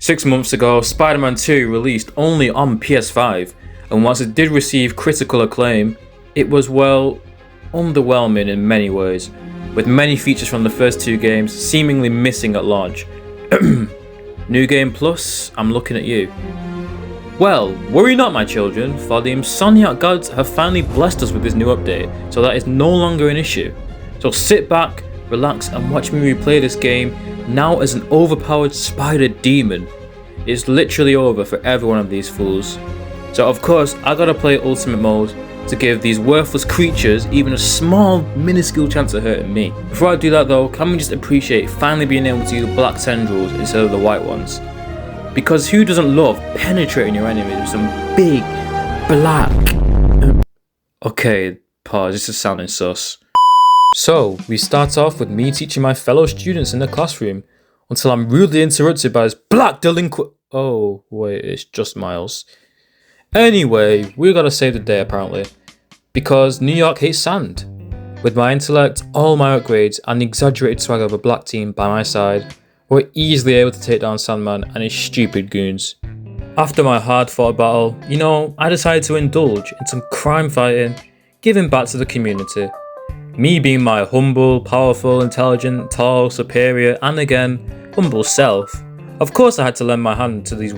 6 months ago, Spider-Man 2 released only on PS5, and whilst it did receive critical acclaim, it was, well, underwhelming in many ways, with many features from the first two games seemingly missing at launch. New Game Plus, I'm looking at you. Well, worry not my children, for the Insomniac gods have finally blessed us with this new update, so that is no longer an issue. So sit back, relax and watch me replay this game now as an overpowered spider demon. It's literally over for every one of these fools. So of course I gotta play ultimate mode to give these worthless creatures even a small minuscule chance of hurting me. Before I do that though, can we just appreciate finally being able to use black tendrils instead of the white ones? Because who doesn't love penetrating your enemies with some big black... Okay, pause, this is sounding sus. So, we start off with me teaching my fellow students in the classroom until I'm rudely interrupted by this black delinquent... Oh, wait, it's just Miles. Anyway, we gotta save the day apparently, because New York hates sand. With my intellect, all my upgrades, and the exaggerated swag of a black team by my side, we're easily able to take down Sandman and his stupid goons. After my hard fought battle, I decided to indulge in some crime fighting, giving back to the community. Me being my humble, powerful, intelligent, tall, superior, and again, humble self, of course I had to lend my hand to these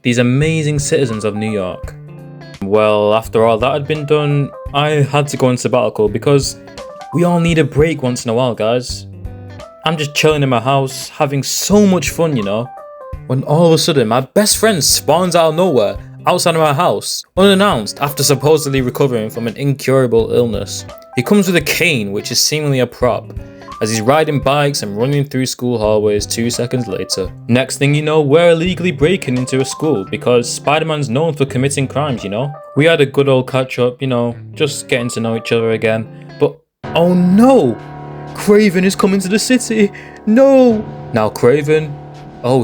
these amazing citizens of New York. Well, after all that had been done, I had to go on sabbatical because we all need a break once in a while, guys. I'm just chilling in my house, having so much fun, when all of a sudden my best friend spawns out of nowhere outside of my house, unannounced after supposedly recovering from an incurable illness. He comes with a cane, which is seemingly a prop, as he's riding bikes and running through school hallways 2 seconds later. Next thing you know, we're illegally breaking into a school because Spider-Man's known for committing crimes, We had a good old catch up, just getting to know each other again. But oh no! Kraven is coming to the city! No! Now Kraven,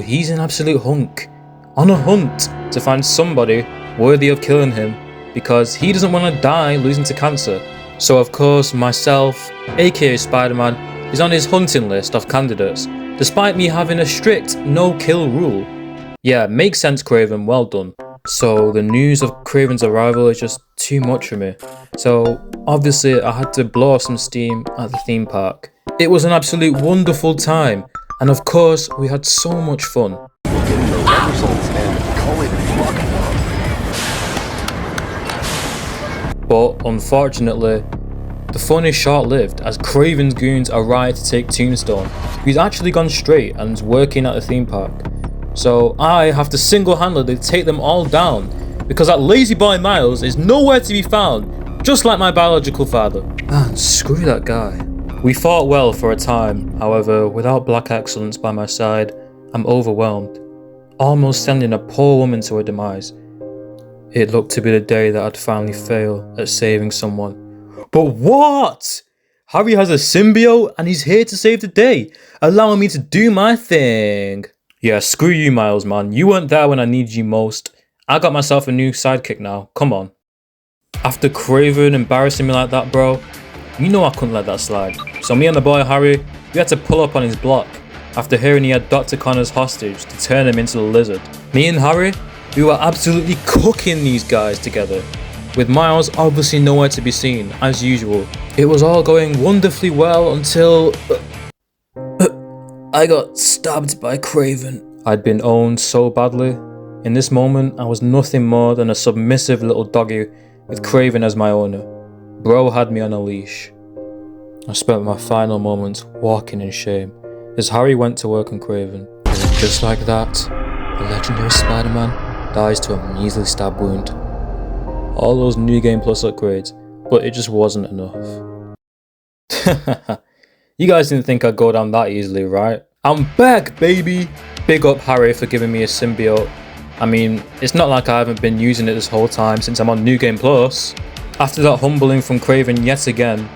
he's an absolute hunk. On a hunt to find somebody worthy of killing him because he doesn't want to die losing to cancer. So of course myself, aka Spider-Man, is on his hunting list of candidates, despite me having a strict no-kill rule. Yeah, makes sense Kraven, well done. So the news of Kraven's arrival is just too much for me. So obviously I had to blow off some steam at the theme park. It was an absolute wonderful time, and of course we had so much fun. But unfortunately, the fun is short-lived as Kraven's goons arrive to take Tombstone, who's actually gone straight and is working at the theme park. So I have to single-handedly take them all down because that lazy boy Miles is nowhere to be found, just like my biological father. Man, screw that guy. We fought well for a time, however, without black excellence by my side, I'm overwhelmed, almost sending a poor woman to her demise. It looked to be the day that I'd finally fail at saving someone. But what? Harry has a symbiote and he's here to save the day, allowing me to do my thing. Yeah, screw you Miles, man. You weren't there when I needed you most. I got myself a new sidekick now, come on. After Kraven embarrassing me like that, bro, I couldn't let that slide. So me and the boy Harry, we had to pull up on his block after hearing he had Dr. Connors hostage to turn him into the lizard. Me and Harry, we were absolutely cooking these guys together, with Miles obviously nowhere to be seen, as usual. It was all going wonderfully well until... I got stabbed by Kraven. I'd been owned so badly. In this moment, I was nothing more than a submissive little doggy with Kraven as my owner. Bro had me on a leash. I spent my final moments walking in shame as Harry went to work on Kraven. And just like that, the legendary Spider-Man dies to a measly stab wound. All those New Game Plus upgrades, but it just wasn't enough. You guys didn't think I'd go down that easily, right? I'm back, baby! Big up Harry for giving me a symbiote. It's not like I haven't been using it this whole time since I'm on New Game Plus. After that humbling from Kraven yet again,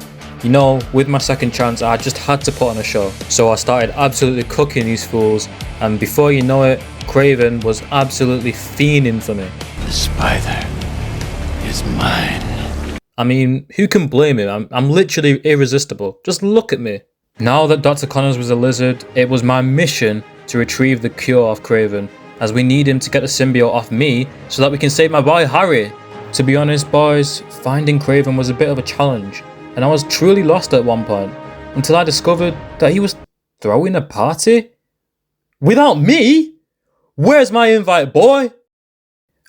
with my second chance I just had to put on a show. So I started absolutely cooking these fools, and before you know it, Kraven was absolutely fiending for me. The spider is mine. Who can blame him? I'm literally irresistible. Just look at me. Now that Dr. Connors was a lizard, it was my mission to retrieve the cure off Kraven, as we need him to get the symbiote off me so that we can save my boy Harry. To be honest, boys, finding Kraven was a bit of a challenge, and I was truly lost at one point, until I discovered that he was throwing a party? Without me? Where's my invite, boy?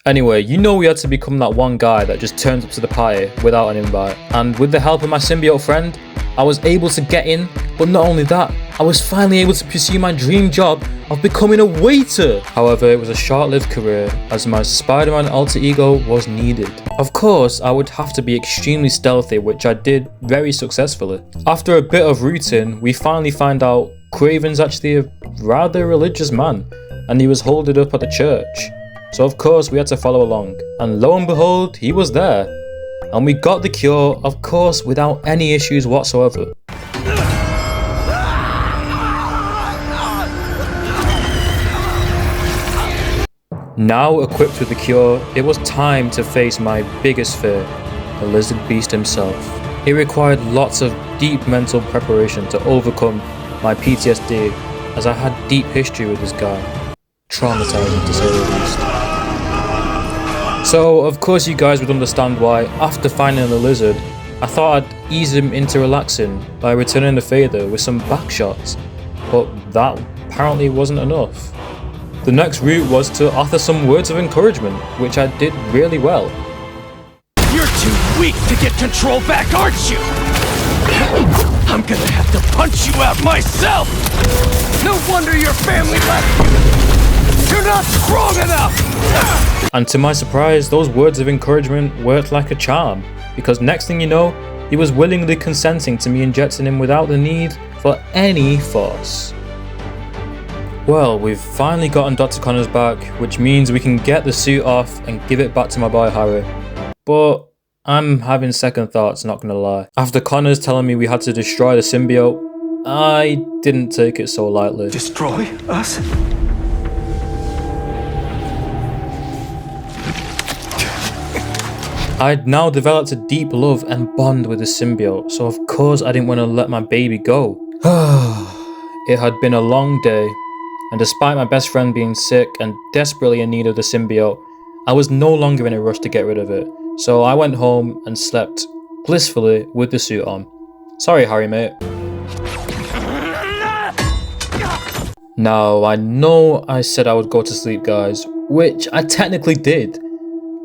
Anyway, you know we had to become that one guy that just turns up to the party without an invite, and with the help of my symbiote friend, I was able to get in, but not only that, I was finally able to pursue my dream job of becoming a waiter. However, it was a short-lived career, as my Spider-Man alter ego was needed. Of course, I would have to be extremely stealthy, which I did very successfully. After a bit of rooting, we finally find out Kraven's actually a rather religious man, and he was holed up at the church. So of course we had to follow along, and lo and behold, he was there. And we got the cure, of course, without any issues whatsoever. Now equipped with the cure, it was time to face my biggest fear, the lizard beast himself. It required lots of deep mental preparation to overcome my PTSD, as I had deep history with this guy. Traumatizing to say the least. So of course you guys would understand why, after finding the lizard, I thought I'd ease him into relaxing by returning the fader with some back shots, but that apparently wasn't enough. The next route was to offer some words of encouragement, which I did really well. You're too weak to get control back, aren't you? I'm gonna have to punch you out myself! No wonder your family left you! You're not strong enough! And to my surprise, those words of encouragement worked like a charm, because next thing you know, he was willingly consenting to me injecting him without the need for any force. Well, we've finally gotten Dr. Connors back, which means we can get the suit off and give it back to my boy Harry. But I'm having second thoughts, not gonna lie. After Connors telling me we had to destroy the symbiote, I didn't take it so lightly. Destroy us? I'd now developed a deep love and bond with the symbiote, so of course I didn't want to let my baby go. It had been a long day, and despite my best friend being sick and desperately in need of the symbiote, I was no longer in a rush to get rid of it, so I went home and slept blissfully with the suit on. Sorry, Harry, mate. Now, I know I said I would go to sleep, guys, which I technically did,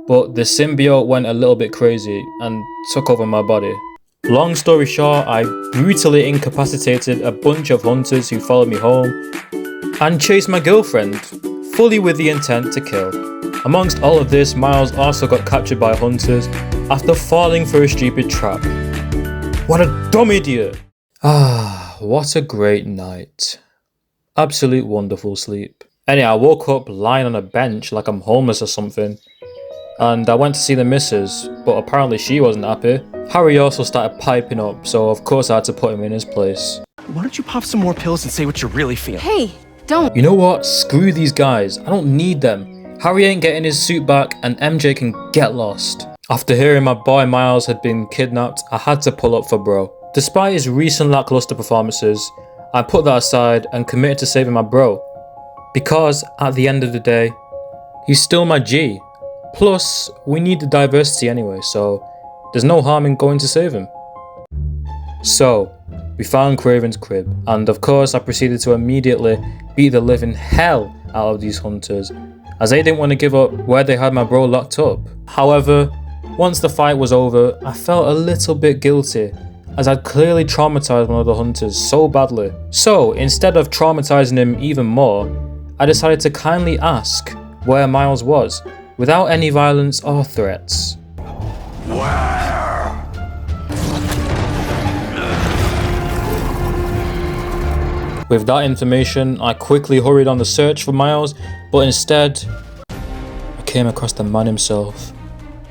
but the symbiote went a little bit crazy and took over my body. Long story short, I brutally incapacitated a bunch of hunters who followed me home and chased my girlfriend, fully with the intent to kill. Amongst all of this, Miles also got captured by hunters after falling for a stupid trap. What a dumb idiot! Ah, what a great night. Absolute wonderful sleep. Anyhow, I woke up lying on a bench like I'm homeless or something, and I went to see the missus, but apparently she wasn't happy. Harry also started piping up, so of course I had to put him in his place. Why don't you pop some more pills and say what you really feel? Hey, don't. You know what? Screw these guys. I don't need them. Harry ain't getting his suit back, and MJ can get lost. After hearing my boy Miles had been kidnapped, I had to pull up for bro. Despite his recent lackluster performances, I put that aside and committed to saving my bro. Because, at the end of the day, he's still my G. Plus, we need the diversity anyway, so there's no harm in going to save him. So, we found Kraven's crib, and of course I proceeded to immediately beat the living hell out of these hunters, as they didn't want to give up where they had my bro locked up. However, once the fight was over, I felt a little bit guilty, as I'd clearly traumatized one of the hunters so badly. So, instead of traumatizing him even more, I decided to kindly ask where Miles was, without any violence or threats. With that information, I quickly hurried on the search for Miles, but instead, I came across the man himself,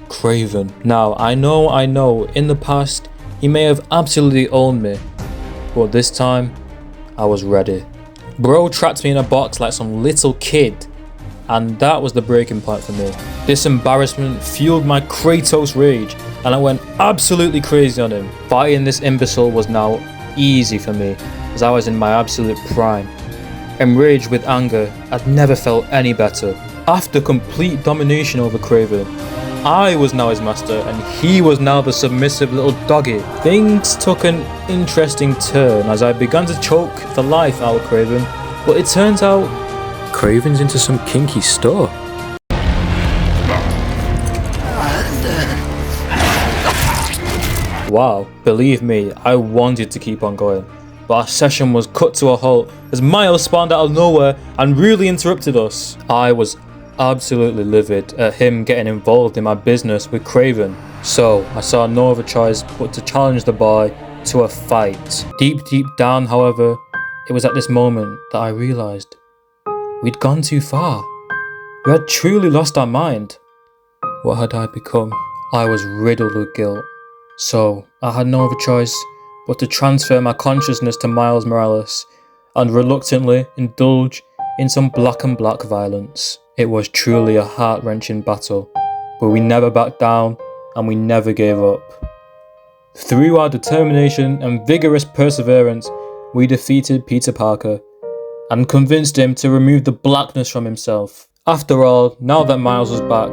Kraven. Now, I know, in the past, he may have absolutely owned me, but this time, I was ready. Bro trapped me in a box like some little kid, and that was the breaking point for me. This embarrassment fueled my Kratos rage, and I went absolutely crazy on him. Fighting this imbecile was now easy for me, as I was in my absolute prime. Enraged with anger, I'd never felt any better. After complete domination over Craven, I was now his master and he was now the submissive little doggy. Things took an interesting turn as I began to choke the life out of Craven, but it turns out Craven's into some kinky stuff. Wow, believe me, I wanted to keep on going, but our session was cut to a halt as Miles spawned out of nowhere and really interrupted us. I was absolutely livid at him getting involved in my business with Craven, so I saw no other choice but to challenge the boy to a fight. Deep down, however, it was at this moment that I realised we'd gone too far. We had truly lost our mind. What had I become? I was riddled with guilt, so I had no other choice but to transfer my consciousness to Miles Morales and reluctantly indulge in some black and black violence. It was truly a heart-wrenching battle, but we never backed down and we never gave up. Through our determination and vigorous perseverance, we defeated Peter Parker and convinced him to remove the blackness from himself. After all, now that Miles was back,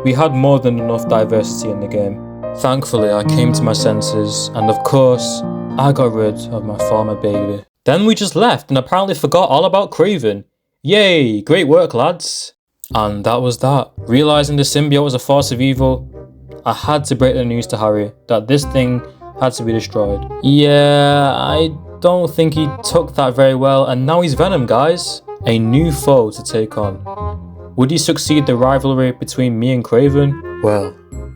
we had more than enough diversity in the game. Thankfully, I came to my senses, and of course, I got rid of my former baby. Then we just left and apparently forgot all about Craven. Yay, great work lads. And that was that. Realising the symbiote was a force of evil, I had to break the news to Harry that this thing had to be destroyed. Yeah, I don't think he took that very well, and now he's Venom, guys. A new foe to take on. Would he succeed the rivalry between me and Craven? Well,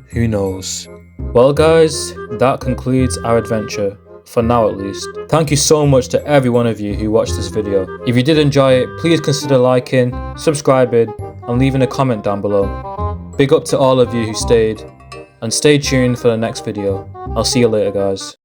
who knows. Well guys, that concludes our adventure. For now at least. Thank you so much to every one of you who watched this video. If you did enjoy it, please consider liking, subscribing, and leaving a comment down below. Big up to all of you who stayed, and stay tuned for the next video. I'll see you later guys.